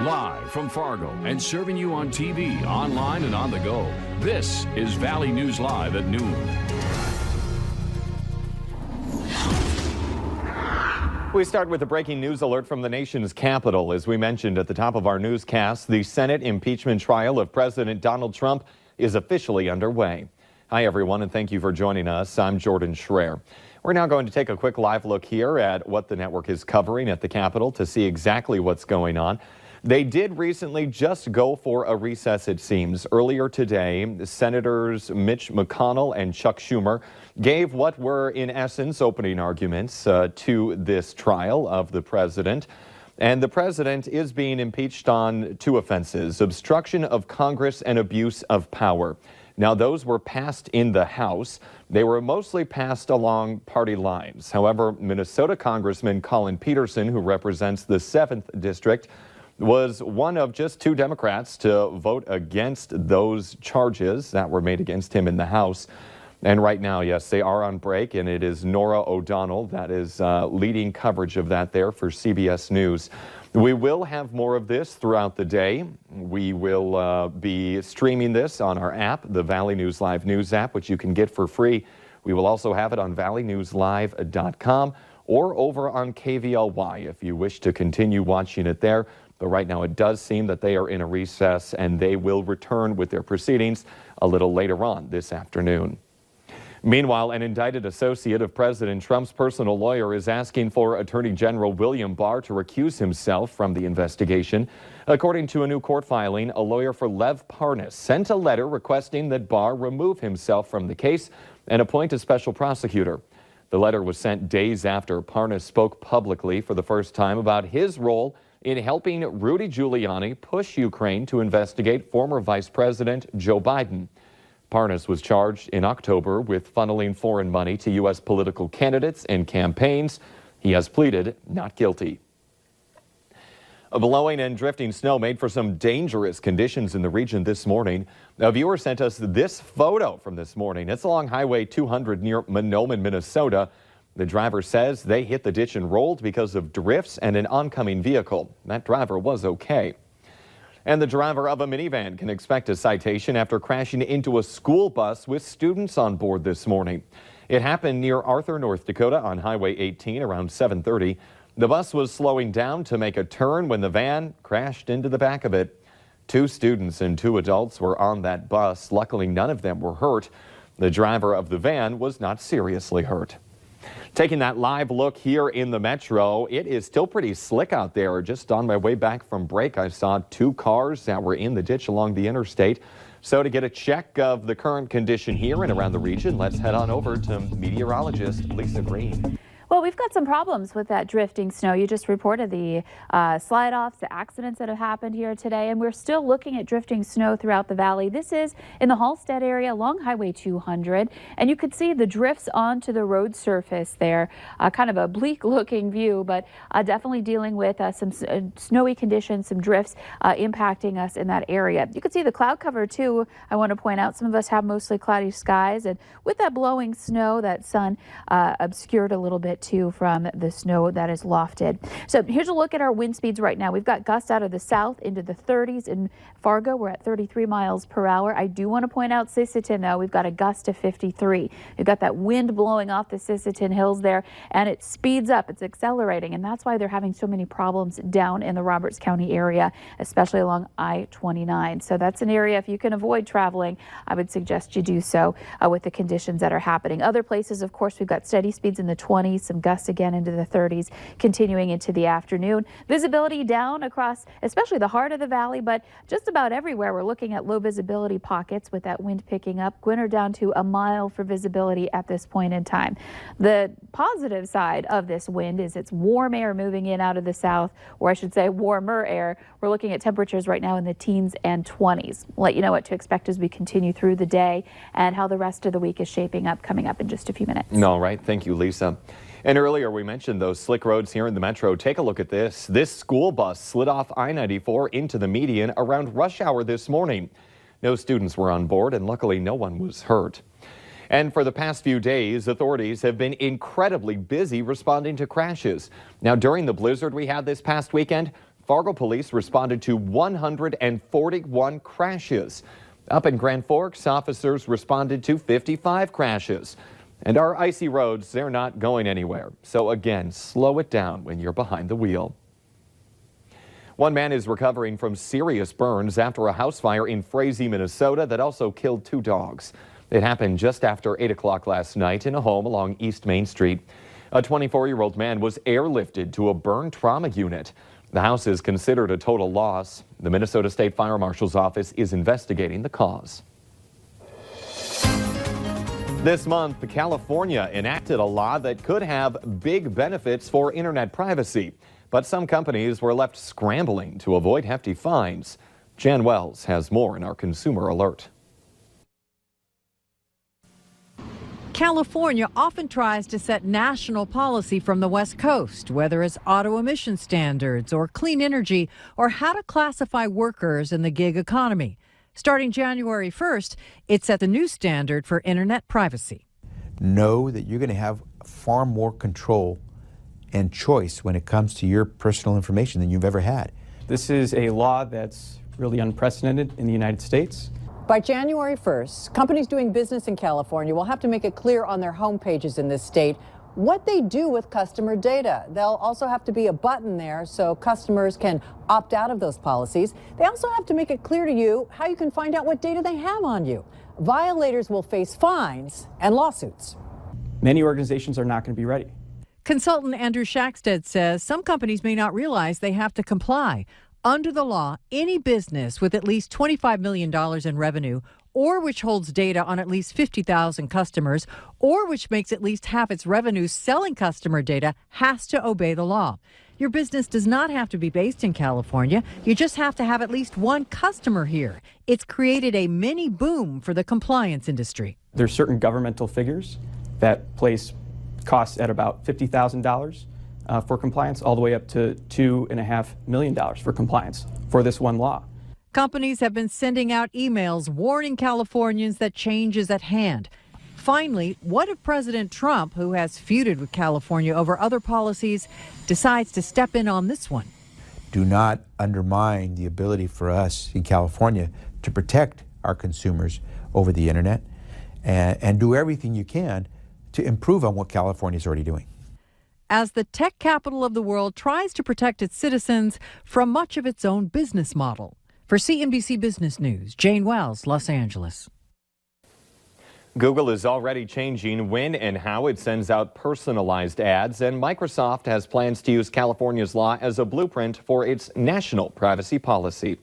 Live from Fargo and serving you on TV, online, and on the go. This is Valley News Live at noon. We start with a breaking news alert from the nation's capital. As we mentioned at the top of our newscast, the Senate impeachment trial of President Donald Trump is officially underway. Hi, everyone, and thank you for joining us. I'm Jordan Schreier. We're now going to take a quick live look here at what the network is covering at the Capitol to see exactly what's going on. They did recently just go for a recess, it seems. Earlier today, Senators Mitch McConnell and Chuck Schumer gave what were, in essence, opening arguments to this trial of the president. And the president is being impeached on two offenses: obstruction of Congress and abuse of power. Now, those were passed in the House. They were mostly passed along party lines. However, Minnesota Congressman Collin Peterson, who represents the 7th District, was one of just two Democrats to vote against those charges that were made against him in the House. And right now, yes, they are on break, and it is Norah O'Donnell that is leading coverage of that there for CBS News. We will have more of this throughout the day. We will be streaming this on our app, the Valley News Live News app, which you can get for free. We will also have it on valleynewslive.com or over on KVLY if you wish to continue watching it there. But right now it does seem that they are in a recess, and they will return with their proceedings a little later on this afternoon. Meanwhile, an indicted associate of President Trump's personal lawyer is asking for Attorney General William Barr to recuse himself from the investigation. According to a new court filing, a lawyer for Lev Parnas sent a letter requesting that Barr remove himself from the case and appoint a special prosecutor. The letter was sent days after Parnas spoke publicly for the first time about his role in helping Rudy Giuliani push Ukraine to investigate former Vice President Joe Biden. Parnas was charged in October with funneling foreign money to U.S. political candidates and campaigns. He has pleaded not guilty. A blowing and drifting snow made for some dangerous conditions in the region this morning. A viewer sent us this photo from this morning. It's along Highway 200 near Mahnomen, Minnesota. The driver says they hit the ditch and rolled because of drifts and an oncoming vehicle. That driver was okay. And the driver of a minivan can expect a citation after crashing into a school bus with students on board this morning. It happened near Arthur, North Dakota on Highway 18 around 7:30. The bus was slowing down to make a turn when the van crashed into the back of it. 2 students and 2 adults were on that bus. Luckily, none of them were hurt. The driver of the van was not seriously hurt. Taking that live look here in the metro, it is still pretty slick out there. Just on my way back from break, I saw 2 cars that were in the ditch along the interstate. So to get a check of the current condition here and around the region, let's head on over to meteorologist Lisa Green. Well, we've got some problems with that drifting snow. You just reported the slide-offs, the accidents that have happened here today, and we're still looking at drifting snow throughout the valley. This is in the Hallstead area along Highway 200, and you could see the drifts onto the road surface there. Kind of a bleak-looking view, but definitely dealing with some snowy conditions, some drifts impacting us in that area. You can see the cloud cover, too. I want to point out some of us have mostly cloudy skies, and with that blowing snow, that sun obscured a little bit too from the snow that is lofted. So here's a look at our wind speeds right now. We've got gusts out of the south into the 30s. In Fargo, we're at 33 miles per hour. I do want to point out Sisseton, though. We've got a gust of 53. We've got that wind blowing off the Sisseton hills there, and it speeds up. It's accelerating, and that's why they're having so many problems down in the Roberts County area, especially along I-29. So that's an area, if you can avoid traveling, I would suggest you do so with the conditions that are happening. Other places, of course, we've got steady speeds in the 20s. Some gusts again into the 30s, continuing into the afternoon. Visibility down across, especially the heart of the valley, but just about everywhere. We're looking at low visibility pockets with that wind picking up. Gwinner down to a mile for visibility at this point in time. The positive side of this wind is it's warm air moving in out of the south, or I should say warmer air. We're looking at temperatures right now in the teens and 20s. We'll let you know what to expect as we continue through the day and how the rest of the week is shaping up coming up in just a few minutes. All right. Thank you, Lisa. And earlier we mentioned those slick roads here in the metro. Take a look at this. This school bus slid off I-94 into the median around rush hour this morning. No students were on board, and luckily no one was hurt. And for the past few days, authorities have been incredibly busy responding to crashes. Now, during the blizzard we had this past weekend, Fargo police responded to 141 crashes. Up in Grand Forks, officers responded to 55 crashes. And our icy roads, they're not going anywhere. So again, slow it down when you're behind the wheel. One man is recovering from serious burns after a house fire in Frazee, Minnesota that also killed 2 dogs. It happened just after 8 o'clock last night in a home along East Main Street. A 24-year-old man was airlifted to a burn trauma unit. The house is considered a total loss. The Minnesota State Fire Marshal's office is investigating the cause. This month, California enacted a law that could have big benefits for internet privacy, but some companies were left scrambling to avoid hefty fines. Jan Wells has more in our Consumer Alert. California often tries to set national policy from the West Coast, whether it's auto emission standards or clean energy or how to classify workers in the gig economy. Starting January 1st, it set the new standard for internet privacy. Know that you're going to have far more control and choice when it comes to your personal information than you've ever had. This is a law that's really unprecedented in the United States. By January 1st, companies doing business in California will have to make it clear on their home pages in this state what they do with customer data. There'll also have to be a button there so customers can opt out of those policies. They also have to make it clear to you how you can find out what data they have on you. Violators will face fines and lawsuits. Many organizations are not going to be ready. Consultant Andrew Shackstead says some companies may not realize they have to comply. Under the law, any business with at least $25 million in revenue, or which holds data on at least 50,000 customers, or which makes at least half its revenue selling customer data, has to obey the law. Your business does not have to be based in California. You just have to have at least one customer here. It's created a mini boom for the compliance industry. There's certain governmental figures that place costs at about $50,000 for compliance, all the way up to $2.5 million for compliance for this one law. Companies have been sending out emails warning Californians that change is at hand. Finally, what if President Trump, who has feuded with California over other policies, decides to step in on this one? Do not undermine the ability for us in California to protect our consumers over the internet, and do everything you can to improve on what California is already doing. As the tech capital of the world tries to protect its citizens from much of its own business model. For CNBC Business News, Jane Wells, Los Angeles. Google is already changing when and how it sends out personalized ads, and Microsoft has plans to use California's law as a blueprint for its national privacy policy.